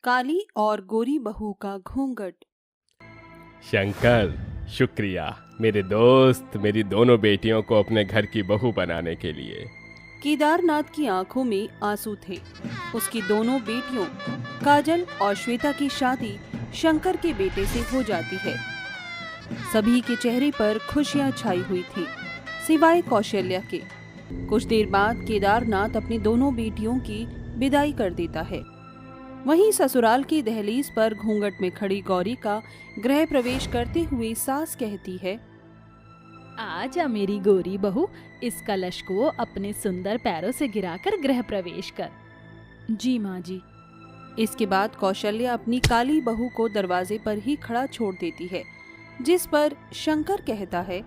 काली और गोरी बहू का घूंघट। शंकर, शुक्रिया मेरे दोस्त मेरी दोनों बेटियों को अपने घर की बहू बनाने के लिए। केदारनाथ की आंखों में आंसू थे। उसकी दोनों बेटियों काजल और श्वेता की शादी शंकर के बेटे से हो जाती है। सभी के चेहरे पर खुशियां छाई हुई थी, सिवाय कौशल्या के। कुछ देर बाद केदारनाथ अपनी दोनों बेटियों की विदाई कर देता है। वहीं ससुराल की दहलीज पर घूंघट में खड़ी गौरी का गृह प्रवेश करते हुए सास कहती है, आजा मेरी गोरी बहू, इस कलश को अपने सुंदर पैरों से गिराकर गृह प्रवेश कर। जी माँ जी। इसके बाद कौशल्या अपनी काली बहू को दरवाजे पर ही खड़ा छोड़ देती है, जिस पर शंकर कहता है,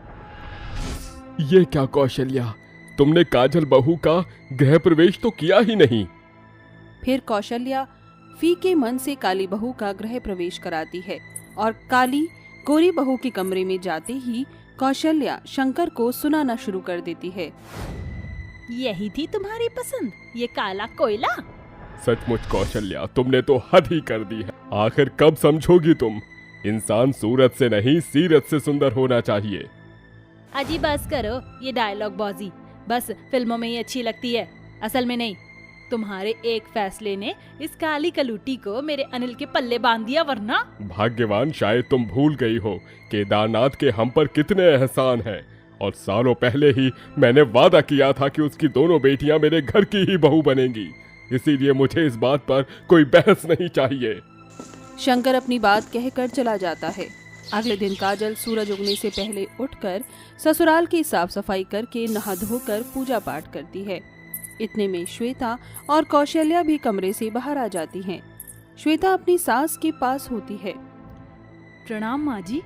ये क्या कौशल्या, तुमने काजल बहू का गृह प्रवेश तो किया ही नहीं। फिर कौशल्या फीके मन से काली बहू का गृह प्रवेश कराती है और काली गोरी बहू के कमरे में जाते ही कौशल्या शंकर को सुनाना शुरू कर देती है। यही थी तुम्हारी पसंद, ये काला कोयला। सचमुच कौशल्या, तुमने तो हद ही कर दी है। आखिर कब समझोगी तुम, इंसान सूरत से नहीं सीरत से सुंदर होना चाहिए। अजी बस करो ये डायलॉग बाजी, बस फिल्मों में ही अच्छी लगती है, असल में नहीं। तुम्हारे एक फैसले ने इस काली कलूटी को मेरे अनिल के पल्ले बांध दिया, वरना। भाग्यवान, शायद तुम भूल गई हो केदारनाथ के हम पर कितने एहसान हैं, और सालों पहले ही मैंने वादा किया था कि उसकी दोनों बेटियां मेरे घर की ही बहू बनेंगी। इसीलिए मुझे इस बात पर कोई बहस नहीं चाहिए। शंकर अपनी बात कहकर चला जाता है। अगले दिन काजल सूरज उगने से पहले उठकर ससुराल की साफ सफाई करके नहा धोकर पूजा पाठ करती है। इतने में श्वेता और कौशल्या भी कमरे से बाहर आ जाती हैं। श्वेता अपनी सास के पास होती है। प्रणाम माँ जी।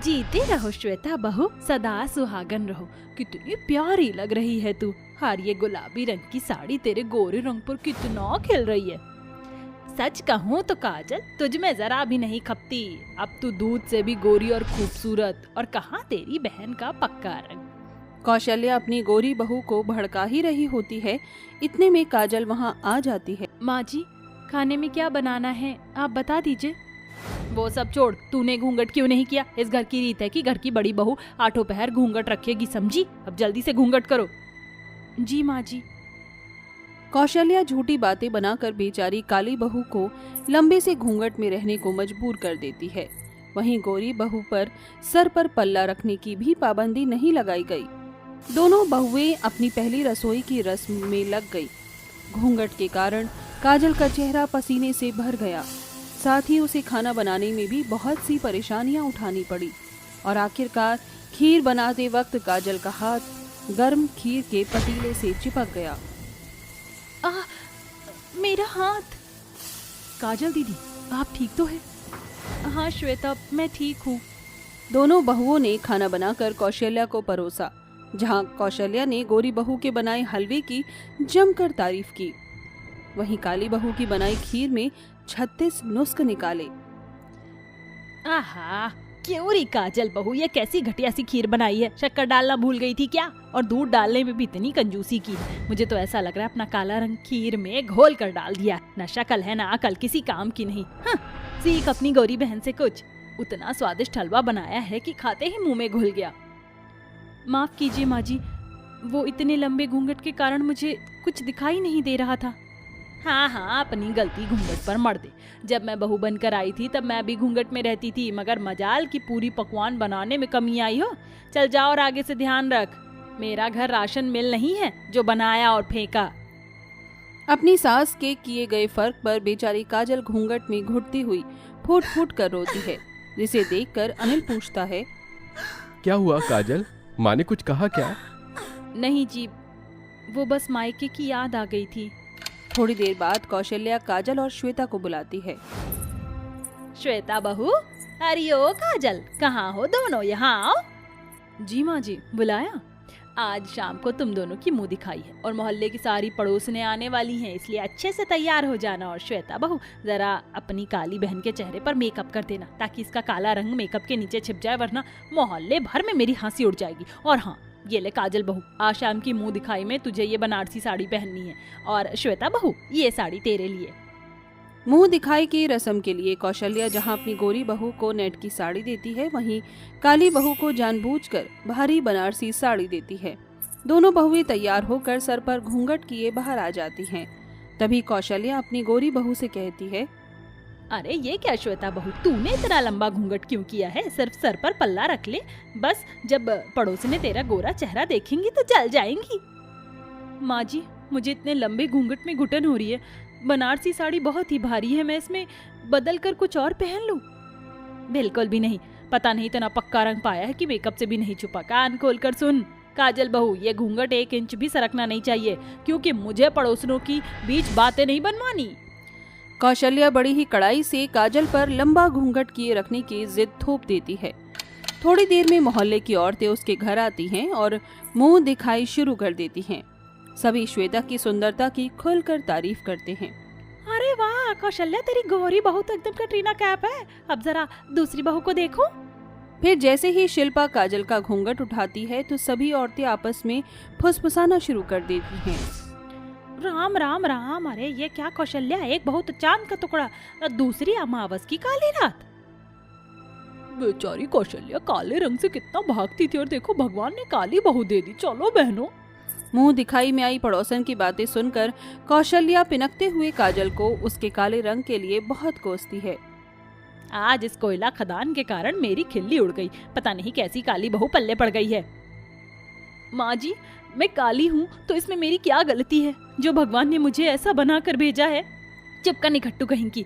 जीते रहो श्वेता बहू, सदा सुहागन रहो। कितनी प्यारी लग रही है तू। हार ये गुलाबी रंग की साड़ी तेरे गोरे रंग पर कितना खिल रही है। सच कहूँ तो काजल, तुझ में जरा भी नहीं खपती। अब तू दूध से भी गोरी और खूबसूरत, और कहाँ तेरी बहन का पक्का रंग। कौशल्या अपनी गोरी बहू को भड़का ही रही होती है। इतने में काजल वहाँ आ जाती है। माँ जी, खाने में क्या बनाना है आप बता दीजिए। वो सब छोड़, तूने घूंघट क्यों नहीं किया? इस घर की रीत है कि घर की बड़ी बहू आठों पहर घूंघट रखेगी, समझी? अब जल्दी से घूंघट करो। जी माँ जी। कौशल्या झूठी बातें बनाकर बेचारी काली बहू को लंबे से घूंघट में रहने को मजबूर कर देती है। वहीं गोरी बहू पर सर पर पल्ला रखने की भी पाबंदी नहीं लगाई गई। दोनों बहुएं अपनी पहली रसोई की रस्म में लग गई। घूंघट के कारण काजल का चेहरा पसीने से भर गया। साथ ही उसे खाना बनाने में भी बहुत सी परेशानियां उठानी पड़ी और आखिरकार खीर बनाते वक्त काजल का हाथ गर्म खीर के पतीले से चिपक गया। मेरा हाथ। काजल दीदी, आप ठीक तो है? हाँ श्वेता, मैं ठीक हूँ। दोनों बहुओं ने खाना बनाकर कौशल्या को परोसा, जहां कौशल्या ने गोरी बहू के बनाए हलवे की जमकर तारीफ की। वहीं काली बहू की बनाई खीर में 36 नुस्ख निकाले। आहा, क्यों री काजल बहू, ये कैसी घटिया सी खीर बनाई है? शक्कर डालना भूल गई थी क्या? और दूध डालने में भी इतनी कंजूसी की। मुझे तो ऐसा लग रहा है अपना काला रंग खीर में घोल कर डाल दिया। न शक्ल है ना अकल, किसी काम की नहीं। हाँ, सीख अपनी गौरी बहन से कुछ। उतना स्वादिष्ट हलवा बनाया है कि खाते ही मुंह में घुल गया। माफ कीजिए माँ जी, वो इतने लंबे घूंघट के कारण मुझे कुछ दिखाई नहीं दे रहा था। हाँ हाँ, अपनी गलती घूंघट पर मर दे। जब मैं बहू बनकर आई थी तब मैं भी घूंघट में रहती थी, मगर मजाल की पूरी पकवान बनाने में कमी आई हो। चल जाओ और आगे से ध्यान रख, मेरा घर राशन मिल नहीं है जो बनाया और फेंका। अपनी सास के किए गए फर्क पर बेचारी काजल घूंघट में घुटती हुई फूट फूट कर रोती है, जिसे देखकर अनिल पूछता है, क्या हुआ काजल, माँ ने कुछ कहा क्या? नहीं जी, वो बस मायके की याद आ गई थी। थोड़ी देर बाद कौशल्या काजल और श्वेता को बुलाती है। श्वेता बहू, अरे ओ काजल, कहाँ हो दोनों, यहाँ आओ। जी माँ जी, बुलाया? आज शाम को तुम दोनों की मुंह दिखाई है और मोहल्ले की सारी पड़ोसने आने वाली हैं, इसलिए अच्छे से तैयार हो जाना। और श्वेता बहू, जरा अपनी काली बहन के चेहरे पर मेकअप कर देना, ताकि इसका काला रंग मेकअप के नीचे छिप जाए, वरना मोहल्ले भर में मेरी हंसी उड़ जाएगी। और हाँ, ये ले काजल बहू, आज शाम की मुंह दिखाई में तुझे ये बनारसी साड़ी पहननी है, और श्वेता बहू, ये साड़ी तेरे लिए। मुंह दिखाई की रस्म के लिए कौशल्या जहां अपनी गोरी बहू को नेट की साड़ी देती है, वहीं काली बहू को जानबूझकर भारी बनारसी साड़ी देती है। दोनों बहुएं तैयार होकर सर पर घूंघट किए बाहर आ जाती हैं। तभी कौशल्या अपनी गोरी बहू से कहती है, अरे ये क्या श्वेता बहू, तूने इतना लंबा घूंघट क्यों किया है? सिर्फ सर पर पल्ला रख ले, बस जब पड़ोसी ने तेरा गोरा चेहरा देखेंगी तो जल जाएंगी। माँ जी, मुझे इतने लंबे घूंघट में घुटन हो रही है। बनारसी साड़ी बहुत ही भारी है, मैं इसमें बदल कर कुछ और पहन लूं? बिल्कुल भी नहीं। पता नहीं इतना पक्का रंग पाया है कि मेकअप से भी नहीं छुपा। कान खोल कर सुन काजल बहू, ये घूंघट 1 इंच भी सरकना नहीं चाहिए, क्योंकि मुझे पड़ोसनों की बीच बातें नहीं बनवानी। कौशल्या बड़ी ही कड़ाई से काजल पर लंबा घूंघट किए रखने की जिद थोप देती है। थोड़ी देर में मोहल्ले की औरतें उसके घर आती हैं और मुंह दिखाई शुरू कर देती हैं। सभी श्वेता की सुंदरता की खुलकर तारीफ करते हैं। अरे वाह कौशल्या, तेरी गोरी बहू तो एकदम कटरीना कैफ है। अब जरा दूसरी बहू को देखो। फिर जैसे ही शिल्पा काजल का घूंघट उठाती है तो सभी औरतें आपस में फुसफुसाना शुरू कर देती हैं। राम राम राम, अरे ये क्या कौशल्या, एक बहू तो चांद का टुकड़ा, दूसरी अमावस की काली रात। बेचारी कौशल्या काले रंग से कितना भागती थी और देखो भगवान ने काली बहू दे दी। चलो बहनों। मुंह दिखाई में आई पड़ोसन की बातें सुनकर कौशल्या पिनकते हुए काजल को उसके काले रंग के लिए बहुत कोसती है। आज इस कोयला खदान के कारण मेरी खिल्ली उड़ गई। पता नहीं कैसी काली बहू पल्ले पड़ गई है। माँ जी, मैं काली हूँ तो इसमें मेरी क्या गलती है जो भगवान ने मुझे ऐसा बना कर भेजा है? चिपका निखट्टू कहीं की।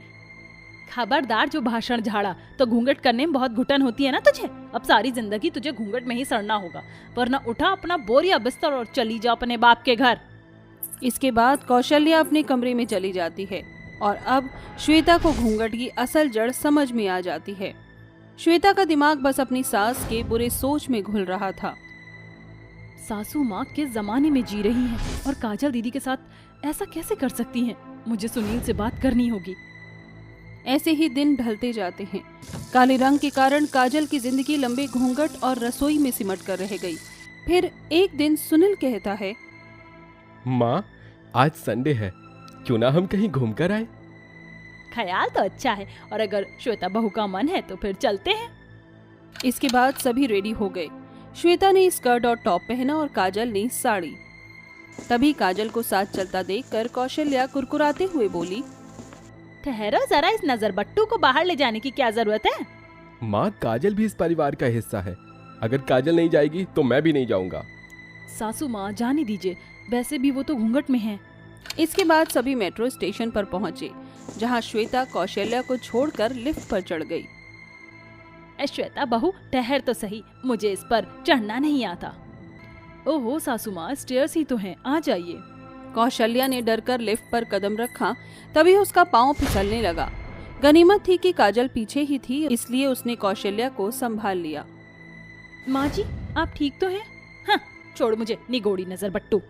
खबरदार जो भाषण झाड़ा, तो घूंघट करने में बहुत घुटन होती है ना तुझे। अब सारी जिंदगी तुझे घूंघट में ही सड़ना होगा, वरना उठा अपना बोरिया बिस्तर और चली जा अपने बाप के घर। इसके बाद कौशल्या अपने कमरे में चली जाती है और अब श्वेता को घूंघट की असल जड़ समझ में आ जाती है। श्वेता का दिमाग बस अपनी सास के बुरे सोच में घुल रहा था। सासू माँ किस जमाने में जी रही हैं और काजल दीदी के साथ ऐसा कैसे कर सकती हैं? मुझे सुनील से बात करनी होगी। ऐसे ही दिन ढलते जाते हैं। काले रंग के कारण काजल की जिंदगी लंबे घूंघट और रसोई में सिमट कर रह गई। फिर एक दिन सुनील कहता है, माँ, आज संडे है, क्यों ना हम कहीं घूम कर आए? ख्याल तो अच्छा है, और अगर श्वेता बहू का मन है तो फिर चलते हैं। इसके बाद सभी रेडी हो गए। श्वेता ने स्कर्ट और टॉप पहना और काजल ने साड़ी। तभी काजल को साथ चलता देखकर कौशल्या कुरकुराते हुए बोली, ठहरो जरा, इस नजर बट्टू को बाहर ले जाने की क्या जरूरत है? माँ, काजल भी इस परिवार का हिस्सा है। अगर काजल नहीं जाएगी तो मैं भी नहीं जाऊंगा। सासू माँ जाने दीजिए, वैसे भी वो तो घूंघट में है। इसके बाद सभी मेट्रो स्टेशन पर पहुंचे, जहां श्वेता कौशल्या को छोड़कर लिफ्ट पर चढ़ गई। श्वेता बहू ठहर तो सही, मुझे इस पर चढ़ना नहीं आता। ओहो सासू माँ, स्टेयर्स ही तो हैं, आ जाइए। कौशल्या ने डरकर लिफ्ट पर कदम रखा, तभी उसका पांव फिसलने लगा। गनीमत थी कि काजल पीछे ही थी, इसलिए उसने कौशल्या को संभाल लिया। माँ जी, आप ठीक तो हैं? हाँ, छोड़ मुझे निगोड़ी नजर बट्टू।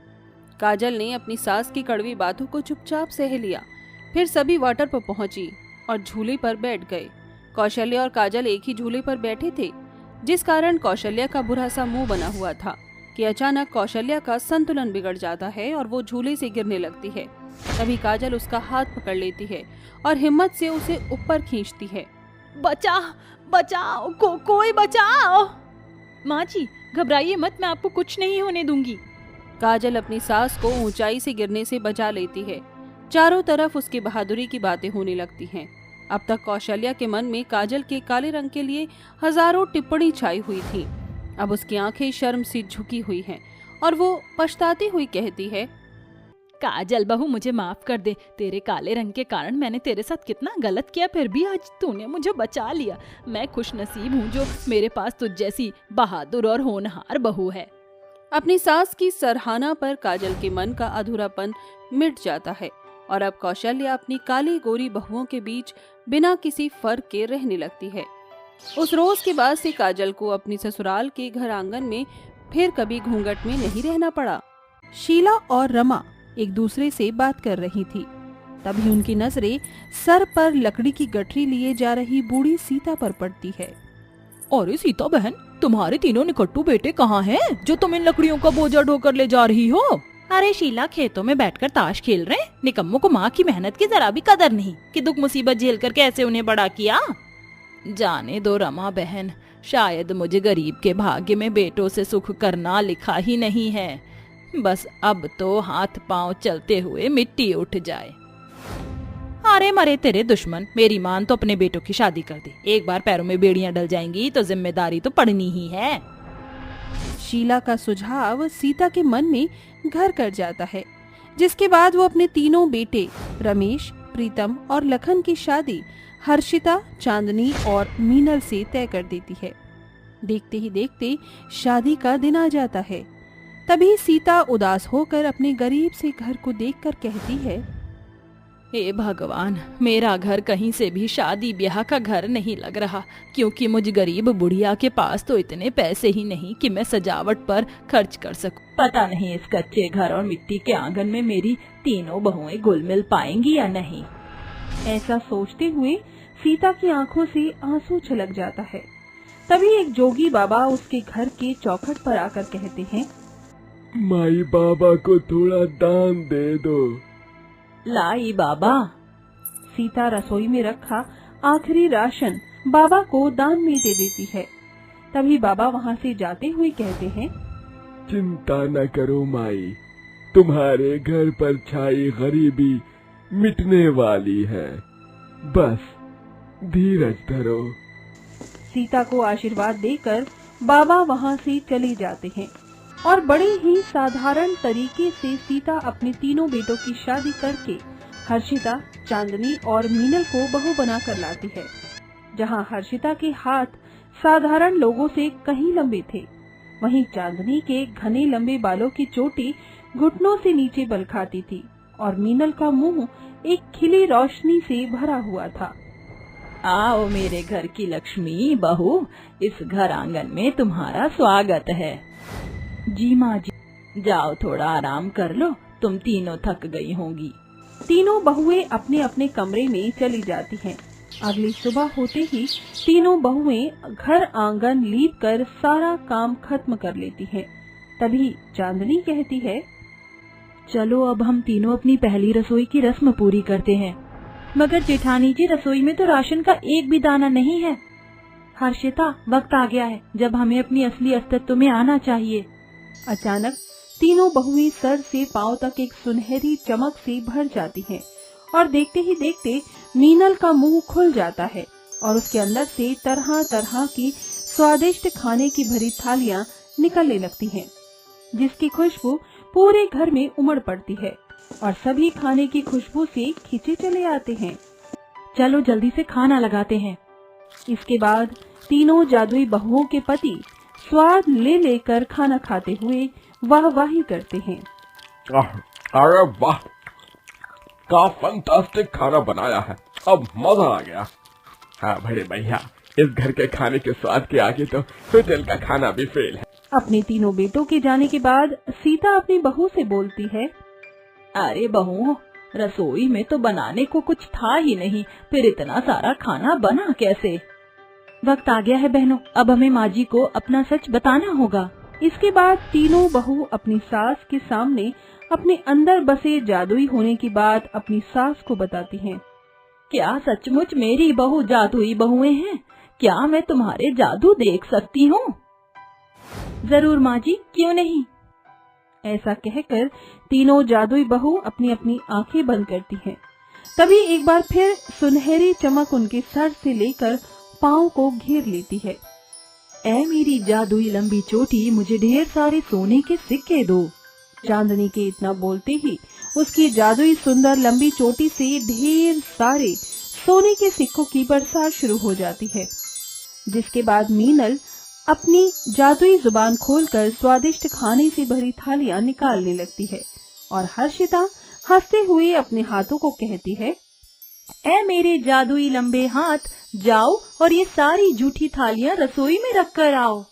काजल ने अपनी सास की कड़वी बातों को चुपचाप सह लिया। फिर सभी वाटर पर पहुंची और झूले पर बैठ गए। कौशल्या और काजल एक ही झूले पर बैठे थे, जिस कारण कौशल्या का बुरा सा मुंह बना हुआ था कि अचानक कौशल्या का संतुलन बिगड़ जाता है और वो झूले से गिरने लगती है। तभी काजल उसका हाथ पकड़ लेती है और हिम्मत से उसे ऊपर खींचती है। बचाओ, कोई बचाओ। माँ जी घबराइए मत, मैं आपको कुछ नहीं होने दूंगी। काजल अपनी सास को ऊंचाई से गिरने से बचा लेती है। चारों तरफ उसकी बहादुरी की बातें होने लगती हैं। अब तक कौशल्या के मन में काजल के काले रंग के लिए हजारों टिप्पणी छाई हुई थी। अब उसकी आंखें शर्म से झुकी हुई हैं और वो पछताती हुई कहती है, काजल बहू मुझे माफ कर दे। तेरे काले रंग के कारण मैंने तेरे साथ कितना गलत किया, फिर भी आज तूने मुझे बचा लिया। मैं खुश नसीब हूँ जो मेरे पास तुझ जैसी बहादुर और होनहार बहू है। अपनी सास की सराहना पर काजल के मन का अधूरापन मिट जाता है और अब कौशल्या अपनी काली गोरी बहुओं के बीच बिना किसी फर्क के रहने लगती है। उस रोज के बाद से काजल को अपनी ससुराल के घर आंगन में फिर कभी घूंघट में नहीं रहना पड़ा। शीला और रमा एक दूसरे से बात कर रही थी। तभी उनकी नजरें सर पर लकड़ी की गठरी लिए जा रही बूढ़ी सीता पर पड़ती है। अरे सीता बहन, तुम्हारे तीनों निकट्टू बेटे कहाँ हैं जो तुम इन लकड़ियों का बोझा ढोकर ले जा रही हो? अरे शीला, खेतों में बैठकर ताश खेल रहे हैं। निकम्मों को माँ की मेहनत की जरा भी कदर नहीं कि दुख मुसीबत झेल कर कैसे उन्हें बड़ा किया। जाने दो रमा बहन, शायद मुझे गरीब के भाग्य में बेटों से सुख करना लिखा ही नहीं है। बस अब तो हाथ पांव चलते हुए मिट्टी उठ जाए। अरे मरे तेरे दुश्मन, मेरी मान तो अपने बेटों की शादी कर दे। एक बार पैरों में बेड़ियां डल जाएंगी तो जिम्मेदारी तो पड़नी ही है। शीला का सुझाव सीता के मन में घर कर जाता है, जिसके बाद वो अपने तीनों बेटे रमेश, प्रीतम और लखन की शादी हर्षिता, चांदनी और मीनल से तय कर देती है। देखते ही देखते शादी का दिन आ जाता है। तभी सीता उदास होकर अपने गरीब से घर को देखकर कहती है, हे भगवान, मेरा घर कहीं से भी शादी ब्याह का घर नहीं लग रहा, क्योंकि मुझ गरीब बुढ़िया के पास तो इतने पैसे ही नहीं कि मैं सजावट पर खर्च कर सकूं। पता नहीं इस कच्चे घर और मिट्टी के आंगन में मेरी तीनों बहुएं घुल मिल पाएंगी या नहीं। ऐसा सोचते हुए सीता की आंखों से आंसू छलक जाता है। तभी एक जोगी बाबा उसके घर के चौखट पर आकर कहते हैं, माई बाबा को थोड़ा दान दे दो। लाई बाबा। सीता रसोई में रखा आखिरी राशन बाबा को दान में दे देती है। तभी बाबा वहाँ से जाते हुए कहते हैं, चिंता न करो माई, तुम्हारे घर पर छाई गरीबी मिटने वाली है, बस धीरज धरो। सीता को आशीर्वाद देकर बाबा वहाँ से चले जाते हैं और बड़े ही साधारण तरीके से सीता अपने तीनों बेटों की शादी करके हर्षिता, चांदनी और मीनल को बहू बनाकर लाती है। जहाँ हर्षिता के हाथ साधारण लोगों से कहीं लंबे थे, वहीं चांदनी के घने लंबे बालों की चोटी घुटनों से नीचे बल खाती थी और मीनल का मुंह एक खिली रोशनी से भरा हुआ था। आओ मेरे घर की लक्ष्मी बहू, इस घर आंगन में तुम्हारा स्वागत है। जी माँ जी। जाओ थोड़ा आराम कर लो, तुम तीनों थक गई होंगी। तीनों बहुएं अपने अपने कमरे में चली जाती हैं। अगली सुबह होते ही तीनों बहुएं घर आंगन लीप कर सारा काम खत्म कर लेती हैं। तभी चांदनी कहती है, चलो अब हम तीनों अपनी पहली रसोई की रस्म पूरी करते हैं। मगर जेठानी जी, रसोई में तो राशन का एक भी दाना नहीं है। हर्षिता, वक्त आ गया है जब हमें अपनी असली अस्तित्व में आना चाहिए। अचानक तीनों बहुएं सर से पांव तक एक सुनहरी चमक से भर जाती हैं और देखते ही देखते मीनल का मुंह खुल जाता है और उसके अंदर से तरह तरह की स्वादिष्ट खाने की भरी थालियां निकलने लगती हैं, जिसकी खुशबू पूरे घर में उमड़ पड़ती है और सभी खाने की खुशबू से खींचे चले आते हैं। चलो जल्दी से खाना लगाते हैं। इसके बाद तीनों जादुई बहुओं के पति स्वाद ले लेकर खाना खाते हुए वाहवाही करते हैं। अरे वाह, क्या फंटास्टिक खाना बनाया है, अब मजा आ गया। हाँ बड़े भैया, इस घर के खाने के स्वाद के आगे तो होटल का खाना भी फेल है। अपने तीनों बेटों के जाने के बाद सीता अपनी बहू से बोलती है, अरे बहू, रसोई में तो बनाने को कुछ था ही नहीं, फिर इतना सारा खाना बना कैसे? वक्त आ गया है बहनों, अब हमें माँ जी को अपना सच बताना होगा। इसके बाद तीनों बहू अपनी सास के सामने अपने अंदर बसे जादुई होने की बात अपनी सास को बताती हैं। क्या सचमुच मेरी बहू जादुई बहुएं हैं? क्या मैं तुम्हारे जादू देख सकती हूँ? जरूर माँ जी, क्यों नहीं। ऐसा कहकर तीनों जादुई बहू अपनी अपनी आंखें बंद करती हैं। तभी एक बार फिर सुनहरी चमक उनके सर से लेकर पाँव को घेर लेती है। ऐ मेरी जादुई लंबी चोटी, मुझे ढेर सारे सोने के सिक्के दो। चांदनी के इतना बोलते ही उसकी जादुई सुंदर लंबी चोटी से ढेर सारे सोने के सिक्कों की बरसात शुरू हो जाती है, जिसके बाद मीनल अपनी जादुई जुबान खोलकर स्वादिष्ट खाने से भरी थालियां निकालने लगती है और हर्षिता हंसते हुए अपने हाथों को कहती है, ऐ मेरे जादुई लंबे हाथ, जाओ और ये सारी जूठी थालियां रसोई में रख कर आओ।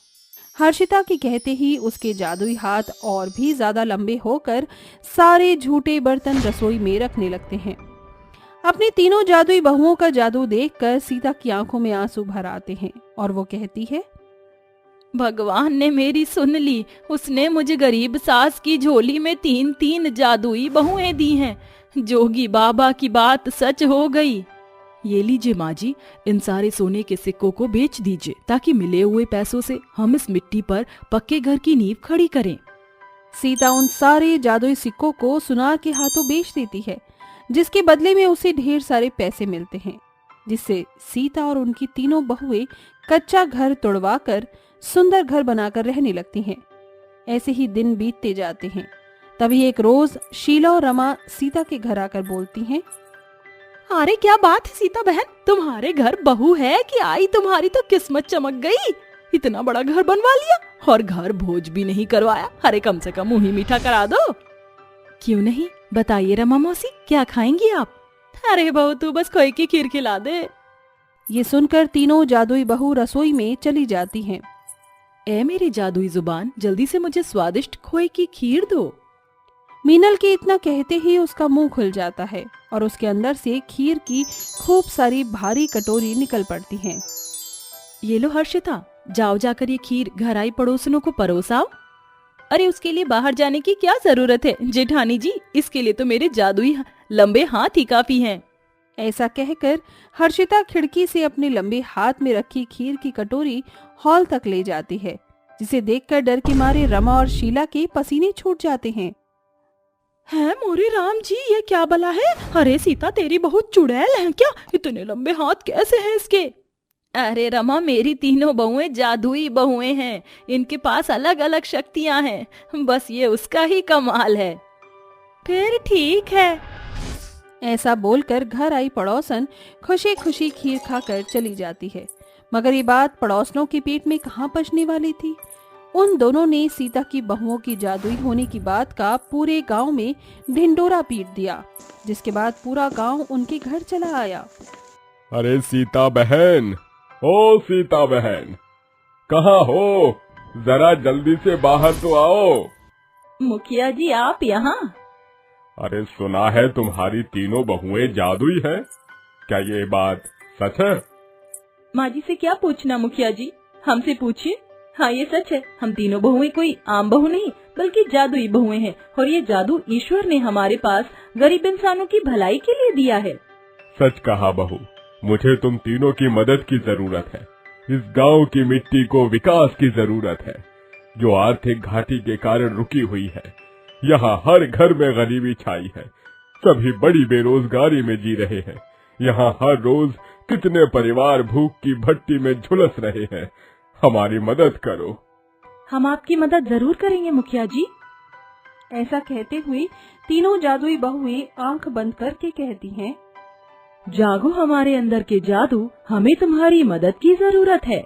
हर्षिता के कहते ही उसके जादुई हाथ और भी ज्यादा लंबे होकर सारे झूठे बर्तन रसोई में रखने लगते हैं। अपनी तीनों जादुई बहुओं का जादू देखकर सीता की आंखों में आंसू भर आते हैं और वो कहती है, भगवान ने मेरी सुन ली। उसने मुझे गरीब सास की झोली में 3-3 जादुई बहुएं दी हैं। जोगी बाबा की बात सच हो गई। ये लीजिए माँ जी, इन सारे सोने के सिक्कों को बेच दीजिए ताकि मिले हुए पैसों से हम इस मिट्टी पर पक्के घर की नींव खड़ी करें। सीता उन सारे जादुई सिक्कों को सुनार के हाथों बेच देती है, जिसके बदले में उसे ढेर सारे पैसे मिलते हैं, जिससे सीता और उनकी तीनों बहुएं कच्चा घर तुड़वाकर सुंदर घर बनाकर रहने लगती हैं। ऐसे ही दिन बीतते जाते हैं। तभी एक रोज शीला और रमा सीता के घर आकर बोलती हैं, अरे क्या बात है सीता बहन, तुम्हारे घर बहू है कि आई? तुम्हारी तो किस्मत चमक गई। इतना बड़ा घर बनवा लिया और घर भोज भी नहीं करवाया। अरे कम से कम मुंह ही मीठा करा दो। क्यों नहीं, बताइए रमा मौसी, क्या खाएंगी आप? अरे बहू तू बस खोए की खीर खिला दे। ये सुनकर तीनों जादुई बहू रसोई में चली जाती हैं। ए मेरी जादुई जुबान, जल्दी से मुझे स्वादिष्ट खोए की खीर दो। मीनल के इतना कहते ही उसका मुंह खुल जाता है और उसके अंदर से खीर की खूब सारी भारी कटोरी निकल पड़ती हैं। ये लो हर्षिता, जाओ जाकर ये खीर घर आई पड़ोसनों को परोसाओ। अरे उसके लिए बाहर जाने की क्या जरूरत है जेठानी जी, इसके लिए तो मेरे जादुई लंबे हाथ ही काफी हैं। ऐसा कहकर हर्षिता खिड़की से अपने लंबे हाथ में रखी खीर की कटोरी हॉल तक ले जाती है, जिसे देखकर डर के मारे रमा और शीला के पसीने छूट जाते हैं। है मोरे राम जी, ये क्या बला है? अरे सीता तेरी बहुत चुड़ैल है क्या? इतने लंबे हाथ कैसे हैं इसके? अरे रमा, मेरी तीनों बहुएं जादुई बहुएं हैं। इनके पास अलग अलग शक्तियां हैं, बस ये उसका ही कमाल है। फिर ठीक है। ऐसा बोलकर घर आई पड़ोसन खुशी खुशी खीर खाकर चली जाती है, मगर ये बात पड़ोसनों के पेट में कहाँ पचने वाली थी। उन दोनों ने सीता की बहुओं की जादुई होने की बात का पूरे गांव में ढिंडोरा पीट दिया, जिसके बाद पूरा गांव उनके घर चला आया। अरे सीता बहन, ओ सीता बहन, कहाँ हो? जरा जल्दी से बाहर तो आओ। मुखिया जी आप यहाँ? अरे सुना है तुम्हारी तीनों बहुएं जादुई हैं, क्या ये बात सच है? माँ जी से क्या पूछना मुखिया जी, हमसे पूछिए। हाँ ये सच है, हम तीनों बहुएं कोई आम बहू नहीं बल्कि जादुई बहुएं हैं, और ये जादू ईश्वर ने हमारे पास गरीब इंसानों की भलाई के लिए दिया है। सच कहा बहू, मुझे तुम तीनों की मदद की जरूरत है। इस गांव की मिट्टी को विकास की जरूरत है, जो आर्थिक घाटी के कारण रुकी हुई है। यहाँ हर घर में गरीबी छाई है, सभी बड़ी बेरोजगारी में जी रहे हैं। यहाँ हर रोज कितने परिवार भूख की भट्टी में झुलस रहे हैं। हमारी मदद करो। हम आपकी मदद जरूर करेंगे मुखिया जी। ऐसा कहते हुए तीनों जादुई बहुएं आंख बंद करके कहती हैं, जागो हमारे अंदर के जादू, हमें तुम्हारी मदद की जरूरत है।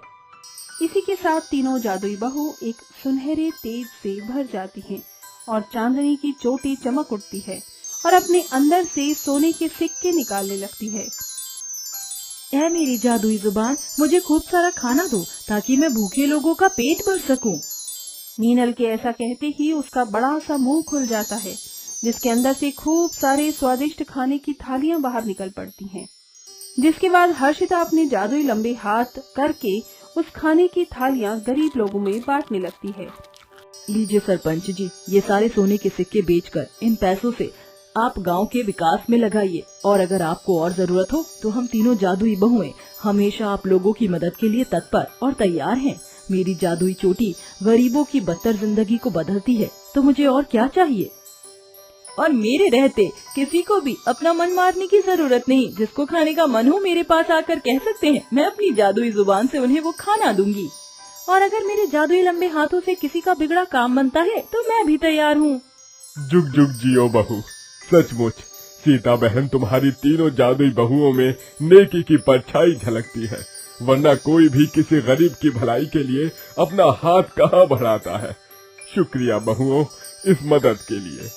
इसी के साथ तीनों जादुई बहू एक सुनहरे तेज से भर जाती हैं और चांदनी की चोटी चमक उठती है और अपने अंदर से सोने के सिक्के निकालने लगती है। ऐ मेरी जादुई जुबान, मुझे खूब सारा खाना दो ताकि मैं भूखे लोगों का पेट भर सकूं। मीनल के ऐसा कहते ही उसका बड़ा सा मुंह खुल जाता है, जिसके अंदर से खूब सारे स्वादिष्ट खाने की थालियां बाहर निकल पड़ती हैं। जिसके बाद हर्षिता अपने जादुई लंबे हाथ करके उस खाने की थालियां गरीब लोगों में बांटने लगती है। लीजिए सरपंच जी, ये सारे सोने के सिक्के बेचकर इन पैसों से आप गांव के विकास में लगाइए, और अगर आपको और जरूरत हो तो हम तीनों जादुई बहुएं हमेशा आप लोगों की मदद के लिए तत्पर और तैयार हैं। मेरी जादुई चोटी गरीबों की बदतर जिंदगी को बदलती है, तो मुझे और क्या चाहिए? और मेरे रहते किसी को भी अपना मन मारने की जरूरत नहीं। जिसको खाने का मन हो मेरे पास आकर कह सकते हैं, मैं अपनी जादुई जुबान से उन्हें वो खाना दूंगी। और अगर मेरे जादुई लंबे हाथों से किसी का बिगड़ा काम बनता है तो मैं भी तैयार हूँ। जुग जुग जियो बहू। सचमुच सीता बहन, तुम्हारी तीनों जादुई बहुओं में नेकी की परछाई झलकती है, वरना कोई भी किसी गरीब की भलाई के लिए अपना हाथ कहाँ बढ़ाता है। शुक्रिया बहुओं इस मदद के लिए।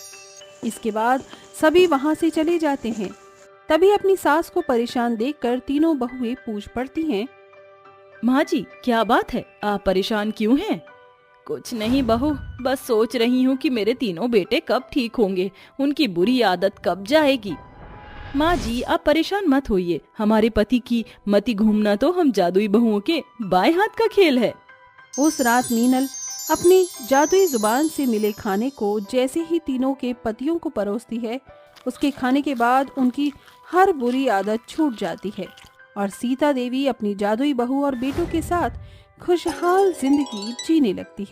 इसके बाद सभी वहाँ से चले जाते हैं। तभी अपनी सास को परेशान देखकर तीनों बहुएं पूछ पड़ती हैं, माँ जी क्या बात है, आप परेशान क्यों हैं? कुछ नहीं बहू, बस सोच रही हूँ कि मेरे तीनों बेटे कब ठीक होंगे, उनकी बुरी आदत कब जाएगी। माँ जी आप परेशान मत होइए, हमारे पति की मति घूमना तो हम जादुई बहुओं के बाएं हाथ का खेल है। उस रात मीनल अपनी जादुई जुबान से मिले खाने को जैसे ही तीनों के पतियों को परोसती है, उसके खाने के बाद उनकी हर बुरी आदत छूट जाती है और सीता देवी अपनी जादुई बहू और बेटों के साथ खुशहाल जिंदगी जीने लगती है।